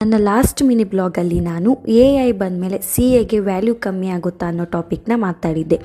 ನನ್ನ last mini ಬ್ಲಾಗಲ್ಲಿ ನಾನು AI ಬಂದಮೇಲೆ CAಗೆ ವ್ಯಾಲ್ಯೂ ಕಮ್ಮಿ ಆಗುತ್ತಾ ಅನ್ನೋ ಟಾಪಿಕ್ನ ಮಾತಾಡಿದ್ದೆ.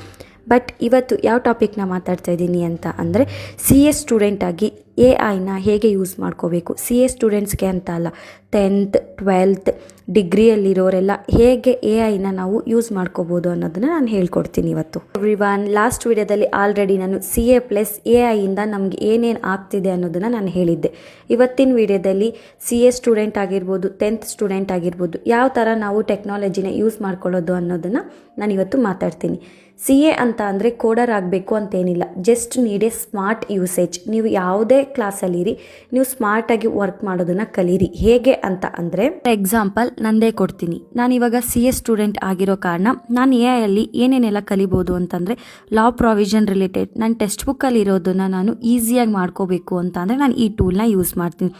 ಬಟ್ ಇವತ್ತು ಯಾವ ಟಾಪಿಕ್ನ ಮಾತಾಡ್ತಾ ಇದ್ದೀನಿ ಅಂತ ಅಂದರೆ CA ಸ್ಟೂಡೆಂಟಾಗಿ AIನ ಹೇಗೆ ಯೂಸ್ ಮಾಡ್ಕೋಬೇಕು. CA ಸ್ಟೂಡೆಂಟ್ಸ್ಗೆ ಅಂತ ಅಲ್ಲ, 10th 12th ಡಿಗ್ರಿಯಲ್ಲಿರೋರೆಲ್ಲ ಹೇಗೆ AIನ ನಾವು ಯೂಸ್ ಮಾಡ್ಕೋಬೋದು ಅನ್ನೋದನ್ನು ನಾನು ಹೇಳ್ಕೊಡ್ತೀನಿ ಇವತ್ತು. ಎವ್ರಿವನ್, ಲಾಸ್ಟ್ ವಿಡಿಯೋದಲ್ಲಿ ಆಲ್ರೆಡಿ ನಾನು CA ಪ್ಲಸ್ AIಯಿಂದ ನಮಗೆ ಏನೇನು ಆಗ್ತಿದೆ ಅನ್ನೋದನ್ನು ನಾನು ಹೇಳಿದ್ದೆ. ಇವತ್ತಿನ ವಿಡಿಯೋದಲ್ಲಿ CA ಸ್ಟೂಡೆಂಟ್ ಆಗಿರ್ಬೋದು, 10th ಸ್ಟೂಡೆಂಟ್ ಆಗಿರ್ಬೋದು, ಯಾವ ಥರ ನಾವು ಟೆಕ್ನಾಲಜಿನ ಯೂಸ್ ಮಾಡ್ಕೊಳ್ಳೋದು ಅನ್ನೋದನ್ನು ನಾನು ಇವತ್ತು ಮಾತಾಡ್ತೀನಿ. CA ಅಂತ ಅಂದರೆ ಕೋಡರ್ ಆಗಬೇಕು ಅಂತೇನಿಲ್ಲ, just need A smart usage. ನೀವು ಯಾವುದೇ ಕ್ಲಾಸಲ್ಲಿರಿ, ನೀವು ಸ್ಮಾರ್ಟಾಗಿ ವರ್ಕ್ ಮಾಡೋದನ್ನು ಕಲೀರಿ. ಹೇಗೆ ಅಂತ ಅಂದರೆ ಎಕ್ಸಾಂಪಲ್ ನಂದೇ ಕೊಡ್ತೀನಿ. ನಾನು ಇವಾಗ CA ಸ್ಟೂಡೆಂಟ್ ಆಗಿರೋ ಕಾರಣ ನಾನು AI ಏನೇನೆಲ್ಲ ಕಲಿಬೋದು ಅಂತಂದರೆ ಲಾ ಪ್ರಾವಿಷನ್ ರಿಲೇಟೆಡ್ ನನ್ನ ಟೆಕ್ಸ್ಟ್ ಬುಕ್ಕಲ್ಲಿ ಇರೋದನ್ನು ನಾನು ಈಸಿಯಾಗಿ ಮಾಡ್ಕೋಬೇಕು ಅಂತ ಅಂದರೆ ನಾನು ಈ ಟೂಲ್ನ ಯೂಸ್ ಮಾಡ್ತೀನಿ.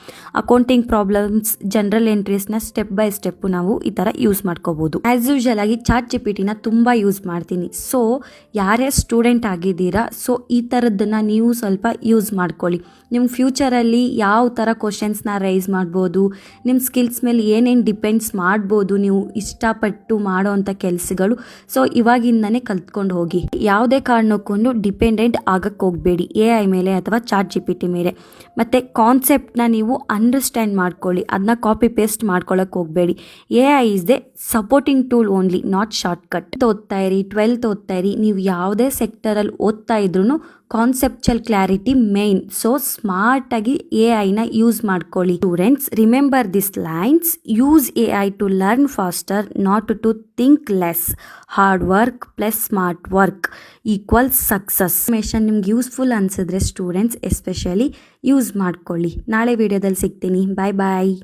ಅಕೌಂಟಿಂಗ್ ಪ್ರಾಬ್ಲಮ್ಸ್, ಜನರಲ್ ಎಂಟ್ರೀಸ್ನ ಸ್ಟೆಪ್ ಬೈ ಸ್ಟೆಪ್ಪು ನಾವು ಈ ಥರ ಯೂಸ್ ಮಾಡ್ಕೋಬೋದು. ಆ್ಯಸ್ ಯೂಶಲ್ ಆಗಿ ChatGPTನ ತುಂಬ ಯೂಸ್ ಮಾಡ್ತೀನಿ. ಸೊ ಯಾರೇ ಸ್ಟೂಡೆಂಟ್ ಆಗಿದ್ದೀರಾ, ಸೊ ಈ ಥರದ್ದನ್ನು ನೀವು ಸ್ವಲ್ಪ ಯೂಸ್ ಮಾಡ್ಕೊಳ್ಳಿ. ನಿಮ್ಮ ಫ್ಯೂಚರಲ್ಲಿ ಯಾವ ಥರ ಕ್ವಶನ್ಸ್ನ ರೈಸ್ ಮಾಡ್ಬೋದು, ನಿಮ್ಮ ಸ್ಕಿಲ್ಸ್ ಮೇಲೆ ಏನೇನು ಡಿಪೆಂಡ್ಸ್ ಮಾಡ್ಬೋದು, ನೀವು ಇಷ್ಟಪಟ್ಟು ಮಾಡೋ ಅಂಥ ಕೆಲಸಗಳು. ಸೊ ಇವಾಗಿಂದನೇ ಕಲ್ತ್ಕೊಂಡು ಹೋಗಿ. ಯಾವುದೇ ಕಾರಣಕ್ಕೂ ಡಿಪೆಂಡೆಂಟ್ ಆಗಕ್ಕೆ ಹೋಗಬೇಡಿ AI ಮೇಲೆ ಅಥವಾ ChatGPT ಮೇಲೆ. ಮತ್ತು ಕಾನ್ಸೆಪ್ಟ್ನ ನೀವು ಅಂಡರ್ಸ್ಟ್ಯಾಂಡ್ ಮಾಡ್ಕೊಳ್ಳಿ, ಅದನ್ನ ಕಾಪಿ ಪೇಸ್ಟ್ ಮಾಡ್ಕೊಳ್ಳೋಕೆ ಹೋಗಬೇಡಿ. AI is the supporting tool only, not shortcut. ಓದ್ತಾ ಇರಿ, 12th ಓದ್ತಾ ಇರಿ, ನೀವು ಯಾವುದೇ ಸೆಕ್ಟರಲ್ಲಿ ಓದ್ತಾ ಇದ್ರೂ ಕಾನ್ಸೆಪ್ಚುಯಲ್ ಕ್ಲಾರಿಟಿ ಮೇನ್. ಸೊ ಸ್ಮಾರ್ಟಾಗಿ AIನ ಯೂಸ್ ಮಾಡ್ಕೊಳ್ಳಿ. Students, remember this lines: use AI to learn faster, not to think less. Hard work plus smart work equals success. ನಿಮ್ಗೆ ಯೂಸ್ಫುಲ್ ಅನ್ಸಿದ್ರೆ ಸ್ಟೂಡೆಂಟ್ಸ್ ಎಸ್ಪೆಷಲಿ ಯೂಸ್ ಮಾಡ್ಕೊಳ್ಳಿ. ನಾಳೆ ವಿಡಿಯೋದಲ್ಲಿ ಸಿಗ್ತೀನಿ. ಬಾಯ್ ಬಾಯ್.